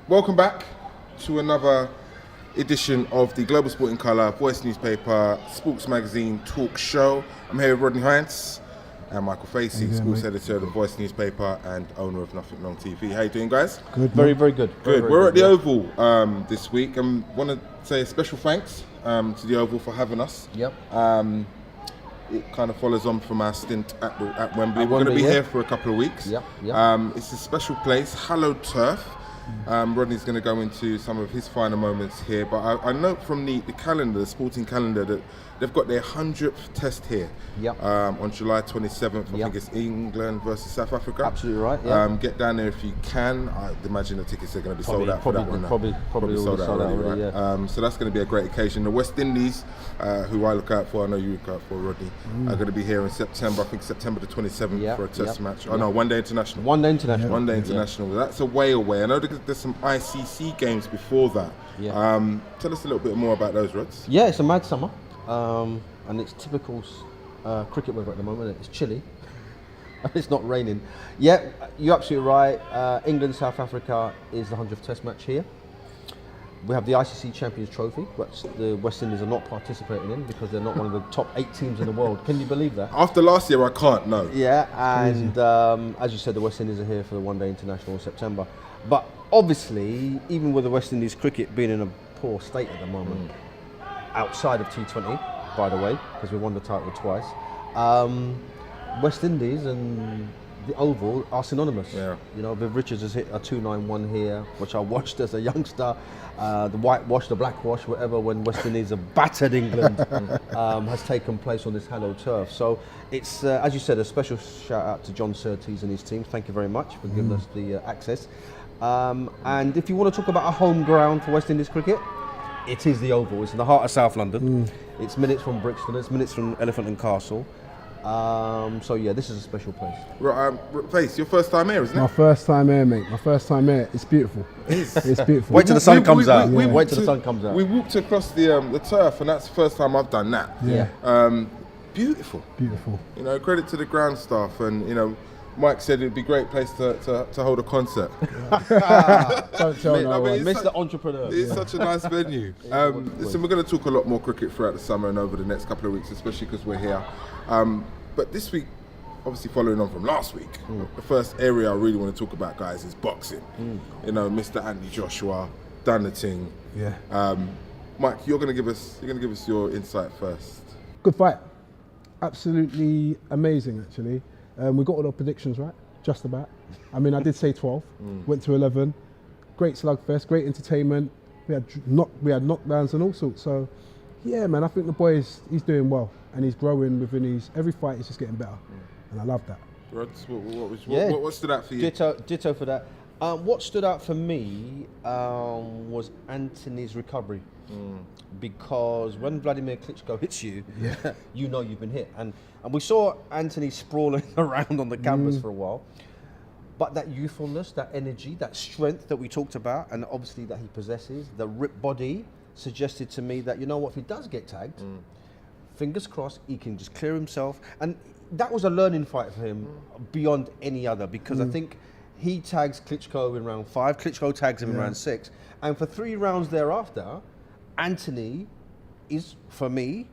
Welcome back to another edition of the Global Sporting Colour Voice Newspaper Sports Magazine Talk Show. I'm here with Rodney Hines and Michael Facey, sports editor of the Voice Newspaper and owner of Nothing Long TV. How you doing, guys? Good, very good. Good. We're at the Oval this week. I want to say a special thanks to the Oval for having us. Yep. It kind of follows on from our stint at Wembley. We're going to be here for a couple of weeks. Yep. It's a special place, hallowed turf. Rodney's going to go into some of his final moments here, but I note from the calendar, the sporting calendar, that they've got their 100th test here. Yep. On July 27th. I think it's England versus South Africa. Absolutely right. Yeah. Get down there if you can. I imagine the tickets are going to be sold out for that one. Probably sold out already. Right? Yeah. So that's going to be a great occasion. The West Indies, who I look out for, I know you look out for, Rodney, are going to be here in September. I think September the 27th for a test match. Oh no, One Day International. One Day International. One Day International. That's a way away. I know there's some ICC games before that. Yeah. Tell us a little bit more about those, Rods. Yeah, it's a mad summer, and it's typical cricket weather at the moment. It's chilly. It's not raining. Yeah, you're absolutely right. England, South Africa is the 100th Test match here. We have the ICC Champions Trophy, which the West Indies are not participating in because they're not one of the top 8 teams in the world. Can you believe that? After last year, I can't, no. Yeah, and as you said, the West Indies are here for the One Day International in September. But obviously, even with the West Indies cricket being in a poor state at the moment, outside of T20, by the way, because we won the title twice, West Indies and the Oval are synonymous. Yeah. You know, Viv Richards has hit a 291 here, which I watched as a youngster. The whitewash, the blackwash, whatever, when West Indies have battered England, has taken place on this hallowed turf. So it's, as you said, a special shout out to John Surtees and his team. Thank you very much for giving us the access. And if you want to talk about a home ground for West Indies cricket, it is the Oval. It's in the heart of South London. It's minutes from Brixton. It's minutes from Elephant and Castle. So yeah, this is a special place. Face, your first time here, isn't it? My first time here, mate. My first time here. It's beautiful. It's beautiful. Wait till the sun comes out. Wait till the sun comes out. We walked across the turf, and that's the first time I've done that. Yeah. Beautiful. Beautiful. You know, credit to the ground staff, and you know, Mike said it'd be a great place to hold a concert. Don't tell no one. Mr. Entrepreneur. It's such a nice venue. Listen, we're going to talk a lot more cricket throughout the summer and over the next couple of weeks, especially because we're here. But this week, obviously following on from last week, the first area I really want to talk about, guys, is boxing. You know, Mr. Anthony Joshua, done the thing. Yeah. Mike, you're going to give us your insight first. Good fight. Absolutely amazing, actually. We got all our predictions right, just about. I mean, I did say 12, went to 11. Great slugfest, great entertainment. We had knockdowns and all sorts. So, yeah, man, I think the boy he's doing well and he's growing within every fight. He's just getting better, and I love that. Rods, what stood out for you? Ditto for that. What stood out for me was Anthony's recovery. Because when Vladimir Klitschko hits you, you know you've been hit. And we saw Anthony sprawling around on the canvas for a while. But that youthfulness, that energy, that strength that we talked about, and obviously that he possesses, the ripped body, suggested to me that, you know what, if he does get tagged, fingers crossed, he can just clear himself. And that was a learning fight for him beyond any other, because I think he tags Klitschko in round 5, Klitschko tags him in round 6. And for 3 rounds thereafter, Anthony is, for me,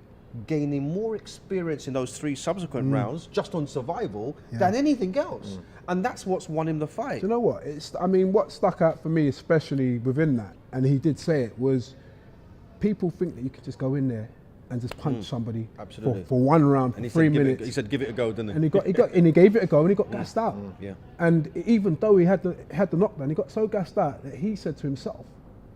gaining more experience in those 3 subsequent rounds just on survival than anything else. And that's what's won him the fight. Do you know what? What stuck out for me, especially within that, and he did say it, was people think that you could just go in there and just punch somebody for 1 round, for 3 minutes. He said, give it a go, didn't he? And he gave it a go, and he got gassed out. Yeah. And even though he had the knockdown, he got so gassed out that he said to himself,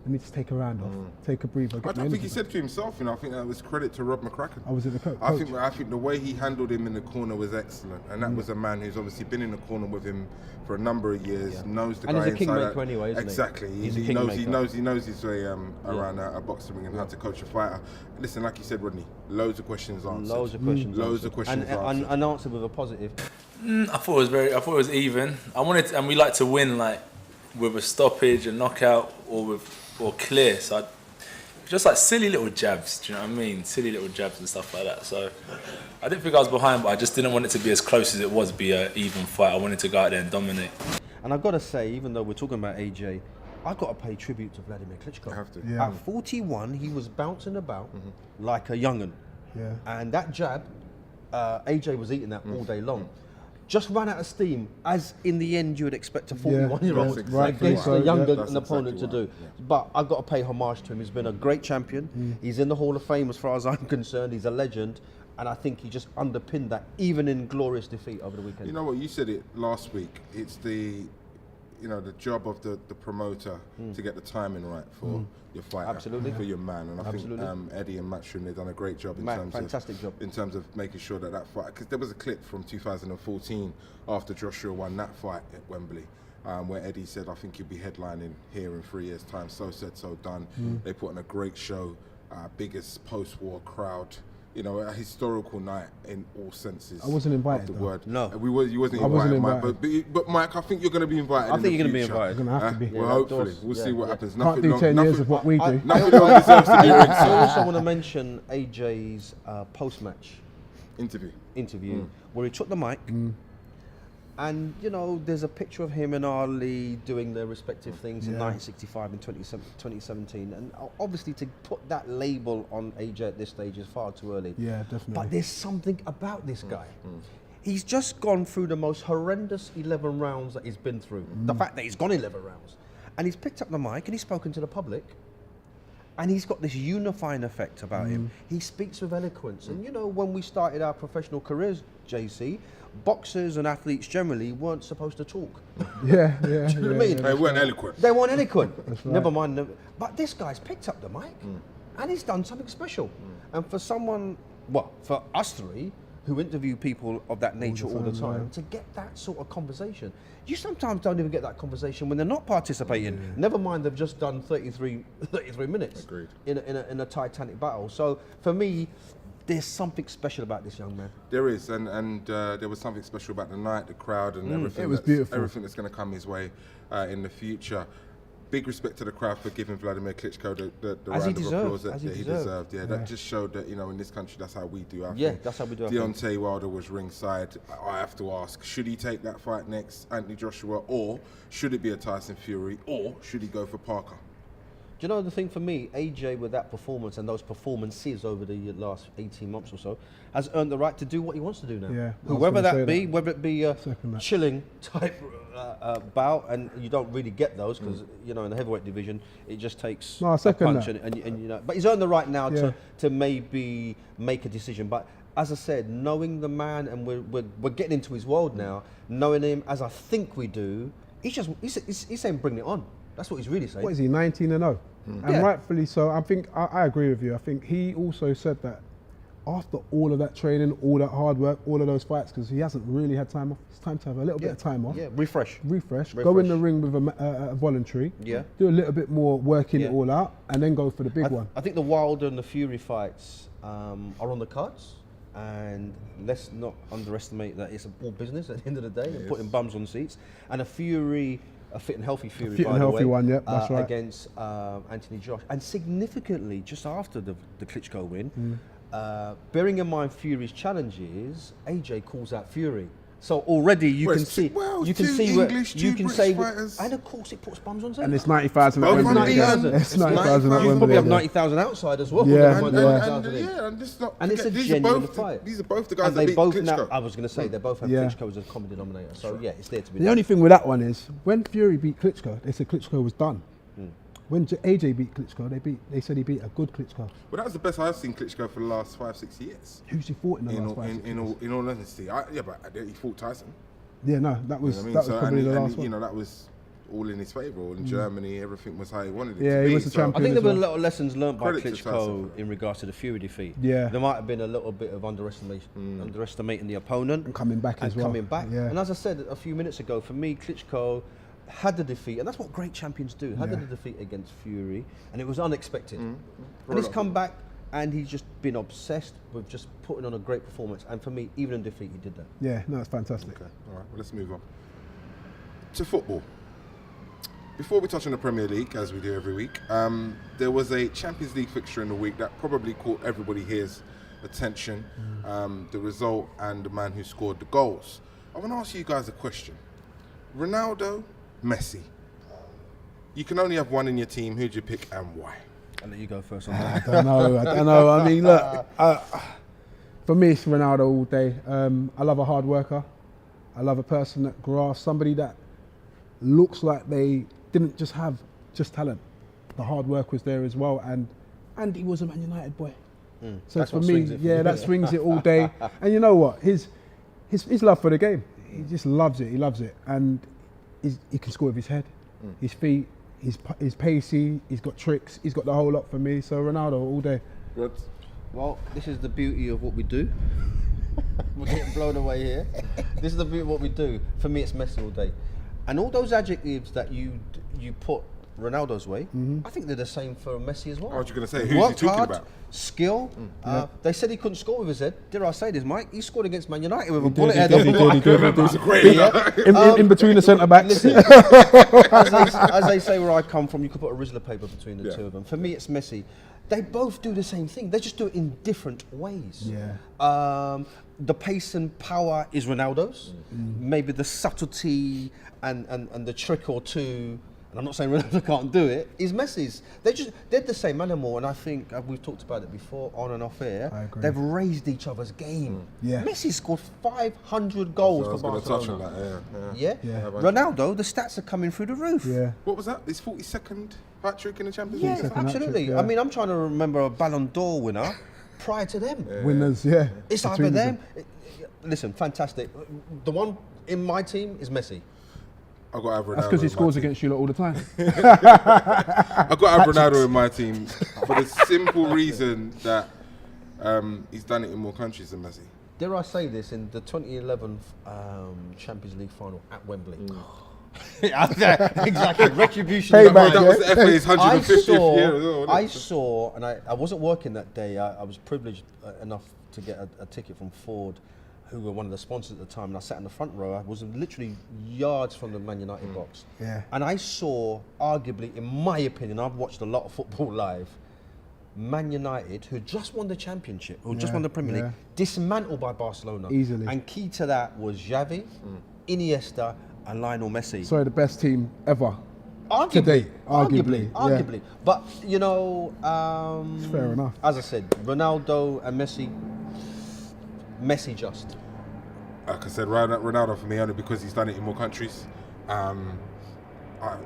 I need to take a round off, take a breather. I don't think he said to himself, you know, I think that was credit to Rob McCracken. I was in the coach. I think the way he handled him in the corner was excellent, and that was a man who's obviously been in the corner with him for a number of years, knows the guy inside. And he's a kingmaker anyway, isn't he? Exactly. He knows his way around a boxing ring and how to coach a fighter. Listen, like you said, Rodney, loads of questions answered. Loads of questions answered. And answered with a positive. I thought it was even. And we like to win like with a stoppage, a knockout, or clear. So just like silly little jabs, do you know what I mean? Silly little jabs and stuff like that. So I didn't think I was behind, but I just didn't want it to be as close as it was, be an even fight. I wanted to go out there and dominate. And I've got to say, even though we're talking about AJ, I've got to pay tribute to Vladimir Klitschko. You have to. Yeah. At 41, he was bouncing about like a young'un. Yeah. And that jab, AJ was eating that all day long. Just ran out of steam, as in the end you would expect a 41-year-old That's exactly against right. a younger That's an opponent exactly to do. right. But I've got to pay homage to him. He's been a great champion. He's in the Hall of Fame as far as I'm concerned. He's a legend. And I think he just underpinned that, even in glorious defeat over the weekend. You know what? You said it last week. It's the job of the promoter to get the timing right for your fighter, Absolutely. for your man. And I Absolutely. think Eddie and Matchroom, they've done a great job Fantastic job. in terms of making sure that fight. Because there was a clip from 2014 after Joshua won that fight at Wembley. Where Eddie said, I think he'll be headlining here in 3 years' time. So said, so done. They put on a great show, biggest post-war crowd. You know, a historical night in all senses. I wasn't invited, of the though. word. No. You wasn't I invited, wasn't Mike. invited. But Mike, I think you're going to be invited. I think you're going to be future. invited. You're gonna have to be. Well, Yeah, hopefully, doors. we'll Yeah, see what yeah. happens. Can't do 10 years of what we do. Nothing long deserves to be I ringside. also want to mention AJ's post-match Interview. where he took the mic. And, you know, there's a picture of him and Ali doing their respective things in 1965 and 2017. And obviously to put that label on AJ at this stage is far too early. Yeah, definitely. But there's something about this guy. He's just gone through the most horrendous 11 rounds that he's been through. The fact that he's gone 11 rounds. And he's picked up the mic and he's spoken to the public. And he's got this unifying effect about him. He speaks with eloquence. And you know, when we started our professional careers, JC, boxers and athletes generally weren't supposed to talk. Yeah, Do you know what I mean? They weren't eloquent. They weren't eloquent. right. Never mind. But this guy's picked up the mic and he's done something special. And for someone, well, for us three, who interview people of that nature all the time, to get that sort of conversation, you sometimes don't even get that conversation when they're not participating. Never mind they've just done 33 minutes Agreed. in a titanic battle. So for me, there's something special about this young man. There is, and there was something special about the night, the crowd, and everything. It was beautiful. Everything that's going to come his way in the future. Big respect to the crowd for giving Vladimir Klitschko the As he round of deserved, applause that as he he deserved. deserved. Yeah, that just showed that, you know, in this country, that's how we do our Yeah, thing. that's how we do our thing. Deontay Wilder was ringside. I have to ask, should he take that fight next, Anthony Joshua, or should it be a Tyson Fury, or should he go for Parker? Do you know the thing for me, AJ with that performance and those performances over the last 18 months or so, has earned the right to do what he wants to do now. Yeah, I was Whoever gonna say that be, that. whether it be a Second that. chilling type bout, and you don't really get those because, you know, in the heavyweight division, it just takes No, I a second punch that. and you know. But he's earned the right now Yeah. to maybe make a decision. But as I said, knowing the man, and we're getting into his world now, knowing him as I think we do, he's saying bring it on. That's what he's really saying. What is he, 19-0? And Yeah. rightfully so. I think I agree with you. I think he also said that after all of that training, all that hard work, all of those fights, because he hasn't really had time off. It's time to have a little bit of time off. Yeah, refresh. Go in the ring with a voluntary. Yeah. Do a little bit more working it Yeah. all out, and then go for the big one. I think the Wilder and the Fury fights are on the cards, and let's not underestimate that it's all business at the end of the day. They're putting bums on seats, and a fit and healthy Fury, fit by and the healthy way, one, yep, that's right. against Anthony Josh, and significantly just after the Klitschko win. Bearing in mind Fury's challenges, AJ calls out Fury. So already you Well, can it's see, two- well, you can two see, English, two you can British say, fighters. and of course it puts bums on seats. And it's 90,000 at Both Wembley. unbeaten. again. It's 90,000 at You You probably Wembley. have again. 90,000 outside as well. Yeah, Never And, mind and, 90,000 in. yeah, and this not. And it's a forget, genuine both, fight. These are both the guys And that they beat both Klitschko. now, I was going to say, they both have Yeah. Klitschko as a common denominator. So yeah, it's there to be The done. only thing with that one is when Fury beat Klitschko, they said Klitschko was done. When AJ beat Klitschko, they said he beat a good Klitschko. Well, that was the best I've seen Klitschko for the last 5-6 years. Who's he fought in the last 5 6 years? In all honesty, but he fought Tyson. Yeah, no, that was You know what I mean? that was So, probably the last you one. know, that was all in his favour. All in Germany, everything was how he wanted it Yeah, to be. he was the I champion. think there were a as well. lot of lessons learned by Credit to Tyson Klitschko for in regards to the Fury defeat. Yeah. There might have been a little bit of underestimating the opponent. And coming back as well. coming back. Yeah. And as I said a few minutes ago, for me, Klitschko had the defeat, and that's what great champions do, had the defeat against Fury, and it was unexpected. And he's come back, and he's just been obsessed with just putting on a great performance. And for me, even in defeat, he did that. Yeah, no, it's fantastic. Okay, all right, well, let's move on to football. Before we touch on the Premier League, as we do every week, there was a Champions League fixture in the week that probably caught everybody here's attention. The result and the man who scored the goals. I want to ask you guys a question. Ronaldo, Messi. You can only have one in your team. Who'd you pick and why? I'll let you go first on I that. don't know. I mean, look, for me, it's Ronaldo all day. I love a hard worker. I love a person that grasps, somebody that looks like they didn't just have talent. The hard work was there as well, and he was a Man United boy. So That's for what me, swings it for you. that swings it all day. And you know what? His love for the game, he just loves it. He loves it, and he can score with his head, his feet. He's pacey. He's got tricks. He's got the whole lot for me. So Ronaldo all day. Good. Well, this is the beauty of what we do. We're getting blown away here. This is the beauty of what we do. For me, it's Messi all day. And all those adjectives that you put Ronaldo's way, I think they're the same for Messi as well. What was you going to say? Who's he Worked talking hard, about? skill. They said he couldn't score with his head. Dare I say this, Mike? He scored against Man United with a He bullet did, head. he did. That's great. In between the centre backs. Listen, as they say where I come from, you could put a Rizzler paper between the two of them. For me, it's Messi. They both do the same thing. They just do it in different ways. Yeah. The pace and power is Ronaldo's. Maybe the subtlety and the trick or two, and I'm not saying Ronaldo can't do it, is Messi's. They're the same animal, and I think we've talked about it before on and off air. I agree. They've raised each other's game. Yeah. Messi scored 500 goals I was for going to touch Barcelona. on that. Yeah? Yeah. Ronaldo, the stats are coming through the roof. Yeah. What was that? His 42nd hat trick in the Champions Yeah, League? Second absolutely. hat-trick, yeah. I mean, I'm trying to remember a Ballon d'Or winner prior to them. Winners, yeah. It's either Between them. Listen, fantastic. The one in my team is Messi. I got to have Ronaldo. That's because he in my scores team. against you lot all the time. I got to have Ronaldo in my team for the simple reason that he's done it in more countries than Messi. Dare I say this, in the 2011 Champions League final at Wembley. Exactly, retribution. Payback, That was the FA's 150th year as well, I wasn't it? saw, and I wasn't working that day. I was privileged enough to get a ticket from Ford, who were one of the sponsors at the time, and I sat in the front row. I was literally yards from the Man United box. Yeah. And I saw, arguably, in my opinion, I've watched a lot of football live, Man United, who just won the championship, who just Yeah, won the Premier League, yeah. dismantled by Barcelona. Easily. And key to that was Xavi, Iniesta, and Lionel Messi. Sorry, the best team ever. Arguably, to date, arguably, yeah. arguably. But, you know, Fair enough. as I said, Ronaldo and Messi just. Like I said, Ronaldo for me only because he's done it in more countries.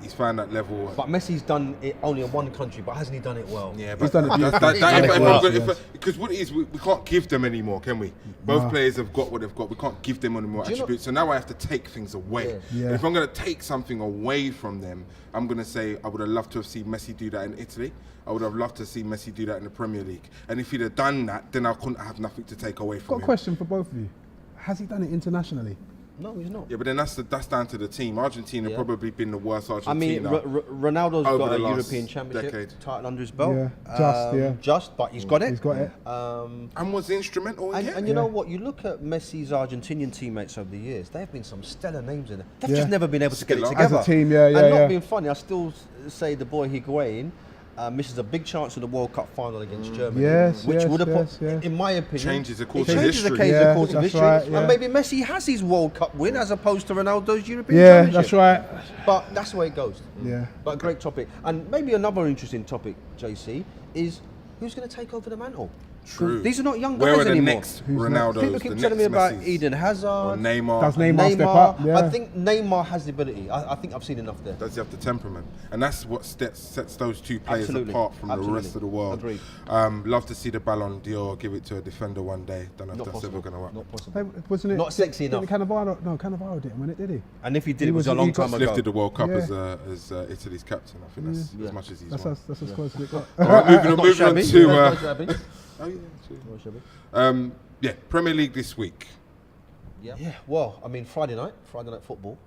He's found that level. But Messi's done it only in one country, but hasn't he done it well? Yeah, He's done it beautifully. Because what it is, we can't give them anymore, can we? Both No. players have got what they've got. We can't give them any more Do you know- attributes. So now I have to take things away. Yeah. Yeah. And if I'm going to take something away from them, I'm going to say I would have loved to have seen Messi do that in Italy. I would have loved to see Messi do that in the Premier League. And if he'd have done that, then I couldn't have nothing to take away Got from a him. question for both of you. Has he done it internationally? No, he's not. Yeah, but then that's down to the team. Argentina Yeah. probably been the worst I Argentina. mean, Ronaldo's over got the a last European Championship decade. title under his belt. Yeah, Just, but he's got it. He's got it. and was instrumental in And getting you it. know what? You look at Messi's Argentinian teammates over the years. There have been some stellar names in there. They've Yeah. just never been able to get it As a together. team, yeah, And yeah, not yeah. being funny, I still say the boy Higuain misses a big chance of the World Cup final against Germany, Yes, which yes, would have yes, put, yeah. in my opinion, Changes the course it of changes history. the Yeah, course of that's history. right, yeah. And maybe Messi has his World Cup win as opposed to Ronaldo's European Yeah, Championship. that's right. But that's the way it goes. Yeah. But great topic. And maybe another interesting topic, JC, is who's going to take over the mantle? True. These are not young Where guys are the anymore. next Who's Ronaldos? People keep the telling me next about Messis? Eden Hazard. Or Neymar. Does Neymar step up? Yeah. I think Neymar has the ability. I think I've seen enough there. Does he have the temperament? And that's what sets those two players Absolutely. apart from the Absolutely. rest of the world. Agreed. Love to see the Ballon d'Or give it to a defender one day. Don't know if Not that's possible. ever going to work. Not possible. Hey, wasn't it? Not sexy didn't enough. Cannavaro didn't win it, did he? And if he did, He it was a was- long he got time ago. Lifted the World Cup Yeah. as Italy's captain. I think that's Yeah. as much as he's That's won. that's as close as it got. All right, moving on Not shabby. to. Not shabby. Oh yeah, true. Not shabby. Yeah, Premier League this week. Yeah, well, I mean, Friday night football,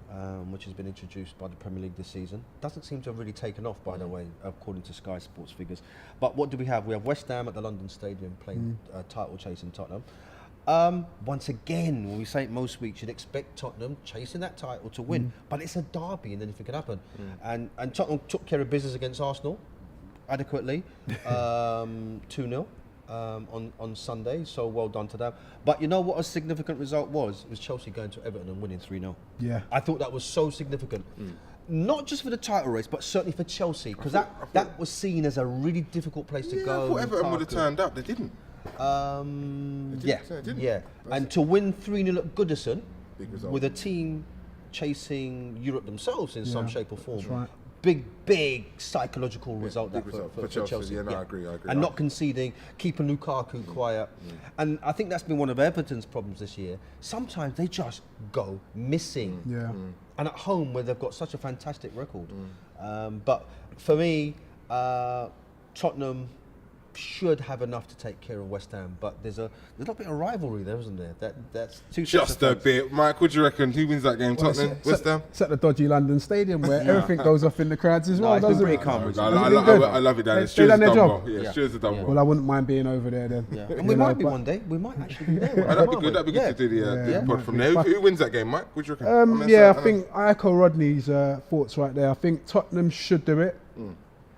which has been introduced by the Premier League this season, doesn't seem to have really taken off, by the way, according to Sky Sports figures. But what do we have? We have West Ham at the London Stadium playing title chasing Tottenham. Once again, when we say it most weeks, you'd expect Tottenham chasing that title to win, but it's a derby and anything can happen. And Tottenham took care of business against Arsenal adequately, 2-0. On Sunday, so well done to them. But you know what a significant result was? It was Chelsea going to Everton and winning 3-0. Yeah. I thought that was so significant. not just for the title race, but certainly for Chelsea, because that was seen as a really difficult place to go. I thought Everton would have turned up. They didn't. Yeah. And to win 3-0 at Goodison Big result. with a team chasing Europe themselves in some shape or form. that's right. Big psychological result big that result for for Chelsea. Yeah, no, I agree. And not conceding, keeping Lukaku quiet. And I think that's been one of Everton's problems this year. Sometimes they just go missing. Yeah. And at home, where they've got such a fantastic record. But for me, Tottenham should have enough to take care of West Ham, but there's a little bit of rivalry there, isn't there? That's two sets Just of a fans. bit. Mike, what do you reckon? Who wins that game? Tottenham? West Ham? It's at the dodgy London Stadium where everything goes off in the crowds as well, it's been doesn't pretty it? calm. I love it down there. They Stuart's done their done job. well. Yeah, Stuart's done well. Well, I wouldn't mind being over there then. Yeah. You And we know, might be but- one day. We might actually be there. That'd be good. That'd be good to do the pod from there. Who wins that game, Mike? What do you reckon? Yeah, I think I echo Rodney's thoughts right there. I think Tottenham should do it.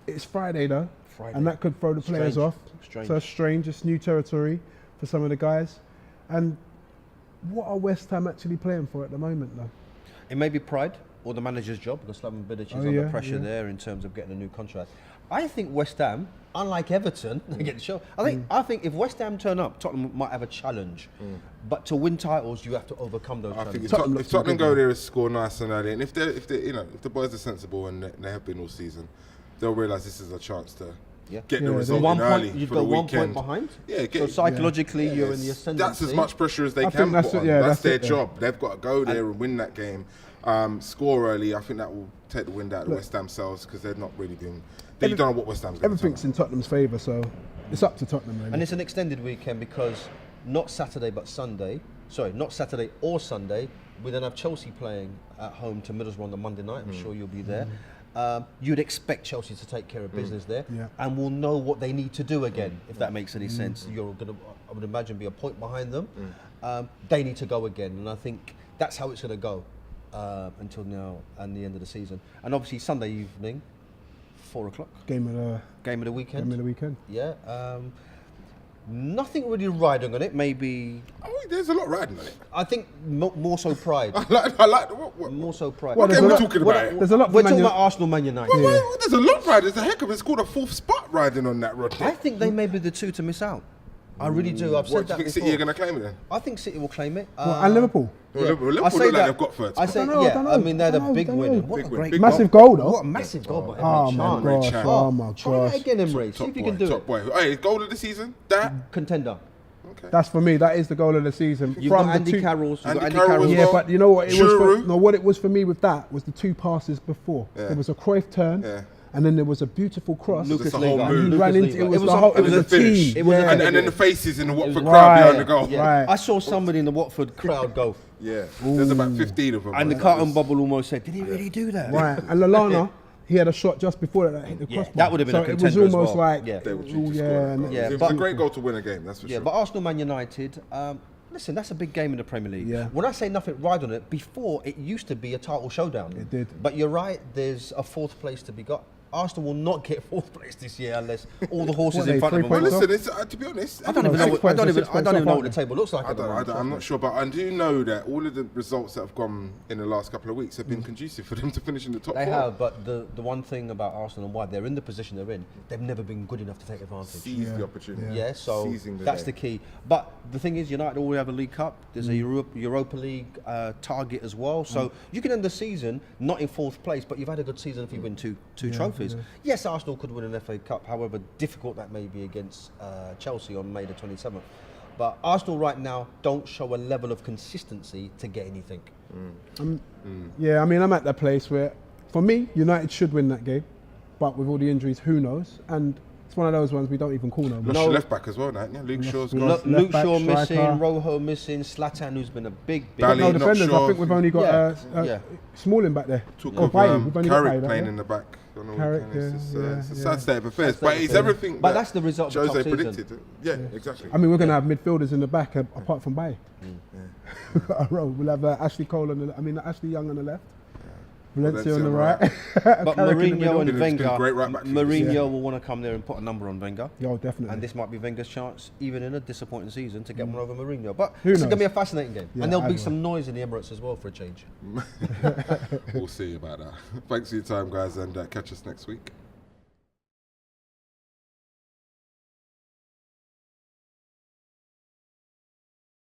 It's Friday though, and that could throw the players Strange. off. Strange. So strange, it's new territory for some of the guys. And what are West Ham actually playing for at the moment though? It may be pride or the manager's job, because Slaven Bilic is under pressure there in terms of getting a new contract. I think West Ham, unlike Everton, they get the show. I think if West Ham turn up, Tottenham might have a challenge. But to win titles, you have to overcome those I think challenges. if Tottenham go there and score nice and early, and if they, if the boys are sensible and they have been all season, they'll realise this is a chance to get the result in early You've for got the 1 weekend. point behind. Yeah, So psychologically, you're in the That's ascendancy. as much pressure as they I can think put that's on. it, yeah, That's their that's it, job. They've got to go there and win that game, score early. I think that will take the wind out of West Ham selves, because they're not really doing. They don't know what West Ham's going to do. Everything's in Tottenham's favour, so it's up to Tottenham really. And it's an extended weekend because not Saturday but Sunday. Sorry, not Saturday or Sunday. We then have Chelsea playing at home to Middlesbrough on the Monday night. I'm sure you'll be there. You'd expect Chelsea to take care of business there, and will know what they need to do again, if that makes any sense. You're going to, I would imagine, be a point behind them. They need to go again, and I think that's how it's going to go until now and the end of the season. And obviously Sunday evening, 4 o'clock, Game of the weekend. weekend. Yeah. Nothing really riding on it. Maybe Oh, there's a lot riding on it. I think more so pride. I like what? More so pride. What game are we talking about? There's a lot for We're Man talking U- about Arsenal, Man United. Well, there's a lot riding. There's a heck of it's called a fourth spot riding on that road. I think they may be the two to miss out. I really do. I've What said do you that think before. City are going to claim it then? I think City will claim it. And Liverpool. Well, Liverpool I look say like that they've got third I spot. say, know, I yeah. don't I know. mean, they're the I big don't know. winning. What Big a win, great big Massive goal though. What a massive goal by Oh Emre my Can. Great gosh! chance. Oh my Try that gosh! again, Emre. See if you can do Top it. boy. Hey, goal of the season? That? Contender. Okay. That's for me. That is the goal of the season. You've got the Andy two- Carroll's. You've got Andy Andy Carroll Carroll's. as Yeah, well. but you know what it was? Giroud. What it was for me with that was the two passes before. Yeah. There was a Cruyff turn, Yeah. and then there was a beautiful cross. Lucas It's a whole Liga. move. He Lucas ran into Liga. it. Was It the was whole. a- It was a finish. team. It was a- And then the faces in the Watford Right. crowd behind the goal. Yeah. Right. I saw somebody in the Watford crowd go, Yeah. There's about 15 of them. and the right? carton bubble almost said, "Did he really do that?" Right, and Lallana, he had a shot just before that hit the Yeah, crossbar. that would have been so a it was contender as almost well. like, Yeah. They were due ooh, to yeah, score. and- Yeah, It was but- a great goal to win a game, that's for Yeah, sure. but Arsenal, Man United. Listen, that's a big game in the Premier League. Yeah. When I say nothing ride on it, before it used to be a title showdown. It did. But you're right. There's a fourth place to be got. Arsenal will not get fourth place this year unless all the horses What, in they front of 3 them. Well, points listen, it's, to be honest, I don't even know. Six points, I don't six even points know off, what aren't the they? table looks like. at the moment, I'm not sure, but I do know that all of the results that have gone in the last couple of weeks have been conducive for them to finish in the top They four. have, but the one thing about Arsenal and why they're in the position they're in, they've never been good enough to take advantage. Seize the opportunity. Yeah, so Seizing the that's day. the key. But the thing is, United already have a League Cup. There's a Europa League target as well. So you can end the season not in fourth place, but you've had a good season if you win two trophies. Yes, Arsenal could win an FA Cup, however difficult that may be against Chelsea on May the 27th. But Arsenal right now don't show a level of consistency to get anything. Yeah, I mean, I'm at that place where, for me, United should win that game, but with all the injuries, who knows? And it's one of those ones we don't even call no more. Lost your left back as well, now, yeah? Luke Shaw's we gone. lost- Luke back, Shaw striker. missing, Rojo missing, Zlatan, who's been a big Bally, No not defenders. sure. I think we've only got Yeah. Smalling back there. Took Or of Bailly. We've only got Carrick Bailly, playing yeah. in the back. On the Carrick, weekend. It's yeah, a yeah. sad state of affairs, Sad but state it's of affairs. everything. But that that's the result of the Jose top season. predicted. Yeah, exactly. I mean, we're going to have midfielders in the back apart from Bailly. We'll have Ashley Young on the left. Valencia on the right. But Carrick in the middle. Mourinho and It's been Wenger, great right back for Mourinho you. will want to come there and put a number on Wenger. Yo, definitely. And this might be Wenger's chance, even in a disappointing season, to get one over Mourinho. But Who it's going to knows? be a fascinating game. Yeah, And there'll I be know. some noise in the Emirates as well for a change. We'll see about that. Thanks for your time, guys, and catch us next week.